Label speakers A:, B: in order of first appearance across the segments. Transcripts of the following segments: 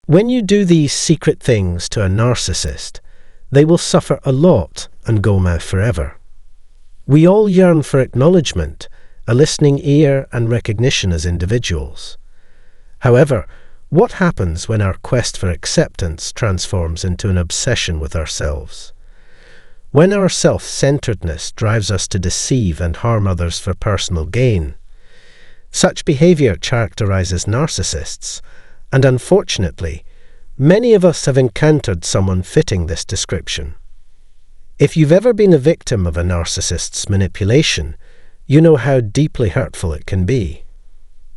A: When you do these secret things to a narcissist, they will suffer a lot and go mad forever. We all yearn for acknowledgement, a listening ear, and recognition as individuals. However, what happens when our quest for acceptance transforms into an obsession with ourselves? When our self-centeredness drives us to deceive and harm others for personal gain? Such behavior characterizes narcissists, and unfortunately, many of us have encountered someone fitting this description. If you've ever been a victim of a narcissist's manipulation, you know how deeply hurtful it can be.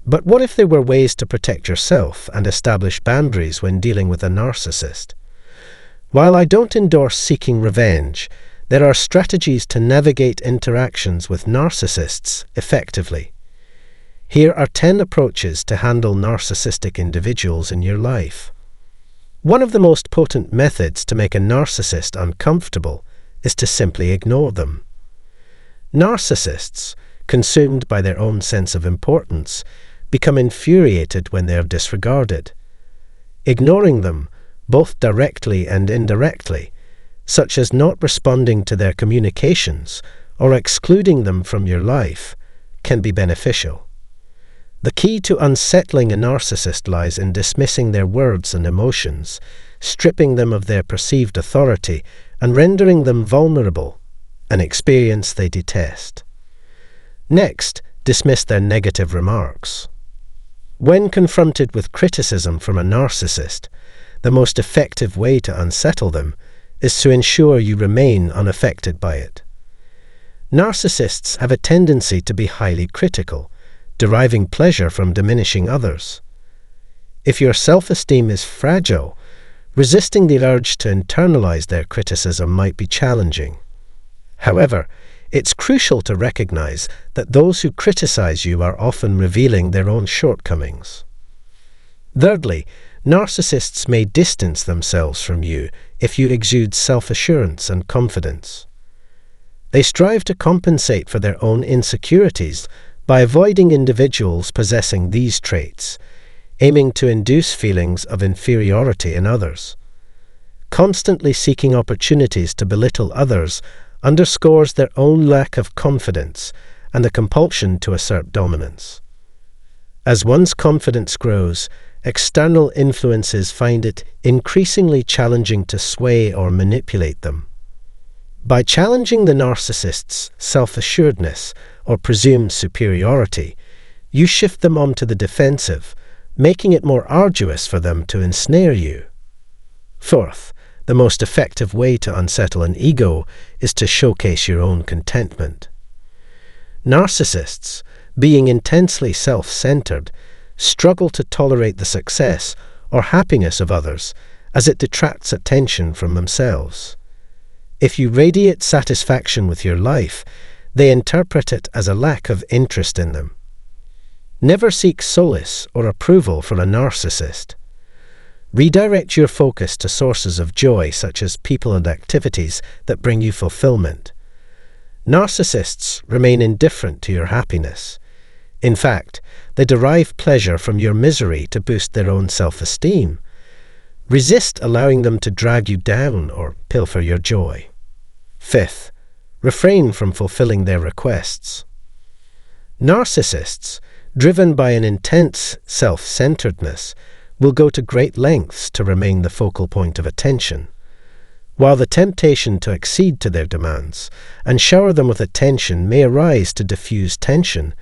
A: But what if there were ways to protect yourself and establish boundaries when dealing with a narcissist? While I don't endorse seeking revenge, there are strategies to navigate interactions with narcissists effectively. Here are 10 approaches to handle narcissistic individuals in your life. One of the most potent methods to make a narcissist uncomfortable is to simply ignore them. Narcissists, consumed by their own sense of importance, become infuriated when they are disregarded. Ignoring them, both directly and indirectly, such as not responding to their communications or excluding them from your life, can be beneficial. The key to unsettling a narcissist lies in dismissing their words and emotions, stripping them of their perceived authority, and rendering them vulnerable, an experience they detest. Next, dismiss their negative remarks. When confronted with criticism from a narcissist, the most effective way to unsettle them is to ensure you remain unaffected by it. Narcissists have a tendency to be highly critical, deriving pleasure from diminishing others. If your self-esteem is fragile, resisting the urge to internalize their criticism might be challenging. However, it's crucial to recognize that those who criticize you are often revealing their own shortcomings. Thirdly, narcissists may distance themselves from you if you exude self-assurance and confidence. They strive to compensate for their own insecurities by avoiding individuals possessing these traits, aiming to induce feelings of inferiority in others. Constantly seeking opportunities to belittle others underscores their own lack of confidence and a compulsion to assert dominance. As one's confidence grows, external influences find it increasingly challenging to sway or manipulate them. By challenging the narcissist's self-assuredness or presumed superiority, you shift them onto the defensive, making it more arduous for them to ensnare you. Fourth, the most effective way to unsettle an ego is to showcase your own contentment. Narcissists, being intensely self-centered, struggle to tolerate the success or happiness of others as it detracts attention from themselves. If you radiate satisfaction with your life, they interpret it as a lack of interest in them. Never seek solace or approval from a narcissist. Redirect your focus to sources of joy such as people and activities that bring you fulfillment. Narcissists remain indifferent to your happiness. In fact, they derive pleasure from your misery to boost their own self-esteem. Resist allowing them to drag you down or pilfer your joy. Fifth, refrain from fulfilling their requests. Narcissists, driven by an intense self-centeredness, will go to great lengths to remain the focal point of attention. While the temptation to accede to their demands and shower them with attention may arise to diffuse tension,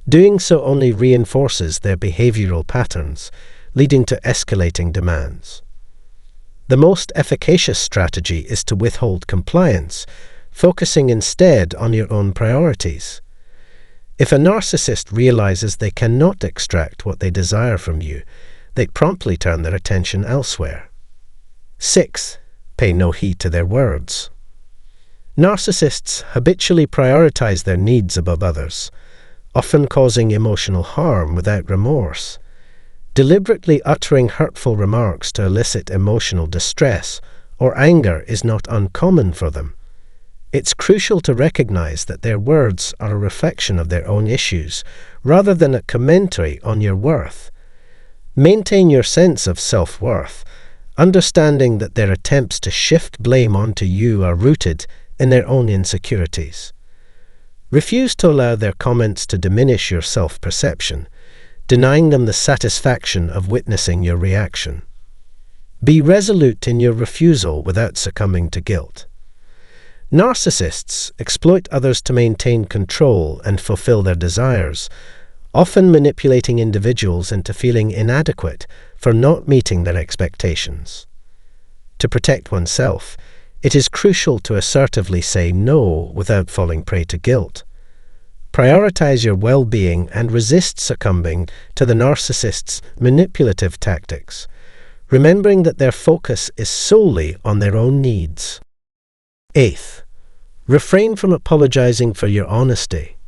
A: doing so only reinforces their behavioral patterns, leading to escalating demands. The most efficacious strategy is to withhold compliance, focusing instead on your own priorities. If a narcissist realizes they cannot extract what they desire from you, they promptly turn their attention elsewhere. 6. Pay no heed to their words. Narcissists habitually prioritize their needs above others, often causing emotional harm without remorse. Deliberately uttering hurtful remarks to elicit emotional distress or anger is not uncommon for them. It's crucial to recognize that their words are a reflection of their own issues, rather than a commentary on your worth. Maintain your sense of self-worth, understanding that their attempts to shift blame onto you are rooted in their own insecurities. Refuse to allow their comments to diminish your self-perception, denying them the satisfaction of witnessing your reaction. Be resolute in your refusal without succumbing to guilt. Narcissists exploit others to maintain control and fulfill their desires, often manipulating individuals into feeling inadequate for not meeting their expectations. To protect oneself, it is crucial to assertively say no without falling prey to guilt. Prioritize your well-being and resist succumbing to the narcissist's manipulative tactics, remembering that their focus is solely on their own needs. 8th, refrain from apologizing for your honesty.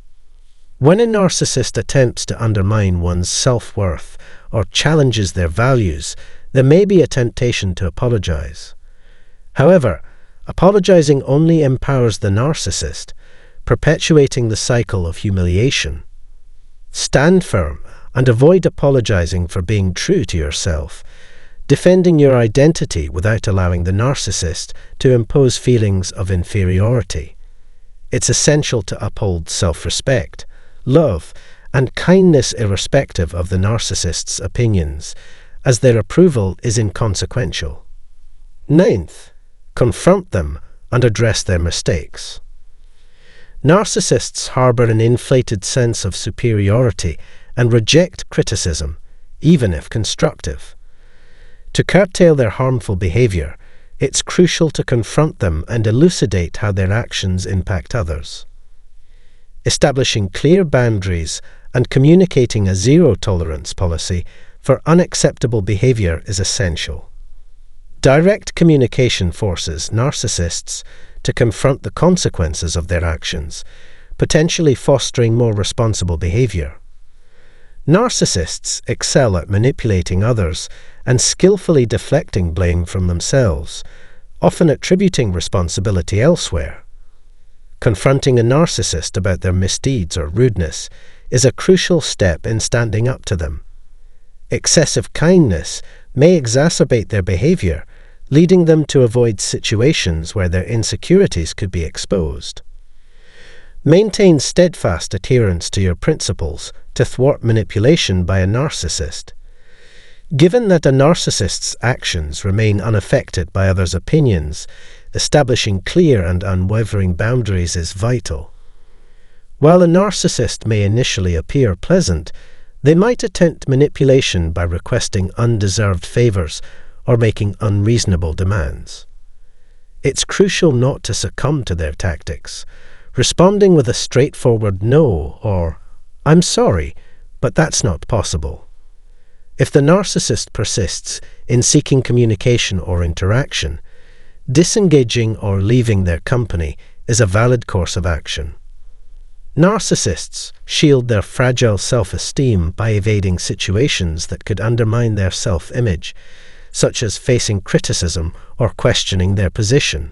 A: When a narcissist attempts to undermine one's self-worth or challenges their values, there may be a temptation to apologize. However, apologizing only empowers the narcissist, perpetuating the cycle of humiliation. Stand firm and avoid apologizing for being true to yourself, defending your identity without allowing the narcissist to impose feelings of inferiority. It's essential to uphold self-respect, love, and kindness irrespective of the narcissist's opinions, as their approval is inconsequential. 9th, confront them and address their mistakes. Narcissists harbor an inflated sense of superiority and reject criticism, even if constructive. To curtail their harmful behavior, it's crucial to confront them and elucidate how their actions impact others. Establishing clear boundaries and communicating a zero-tolerance policy for unacceptable behavior is essential. Direct communication forces narcissists to confront the consequences of their actions, potentially fostering more responsible behavior. Narcissists excel at manipulating others and skillfully deflecting blame from themselves, often attributing responsibility elsewhere. Confronting a narcissist about their misdeeds or rudeness is a crucial step in standing up to them. Excessive kindness may exacerbate their behavior, leading them to avoid situations where their insecurities could be exposed. Maintain steadfast adherence to your principles to thwart manipulation by a narcissist. Given that a narcissist's actions remain unaffected by others' opinions, establishing clear and unwavering boundaries is vital. While a narcissist may initially appear pleasant, they might attempt manipulation by requesting undeserved favors or making unreasonable demands. It's crucial not to succumb to their tactics, responding with a straightforward no or "I'm sorry, but that's not possible." If the narcissist persists in seeking communication or interaction, disengaging or leaving their company is a valid course of action. Narcissists shield their fragile self-esteem by evading situations that could undermine their self-image, such as facing criticism or questioning their position.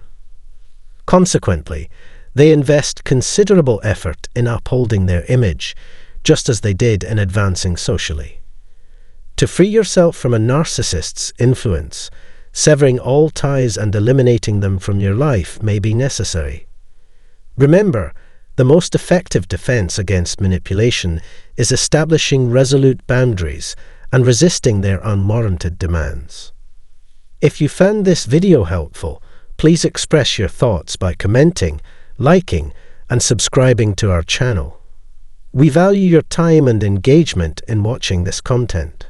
A: Consequently, they invest considerable effort in upholding their image, just as they did in advancing socially. To free yourself from a narcissist's influence, severing all ties and eliminating them from your life may be necessary. Remember, the most effective defense against manipulation is establishing resolute boundaries and resisting their unwarranted demands. If you found this video helpful, please express your thoughts by commenting, liking, and subscribing to our channel. We value your time and engagement in watching this content.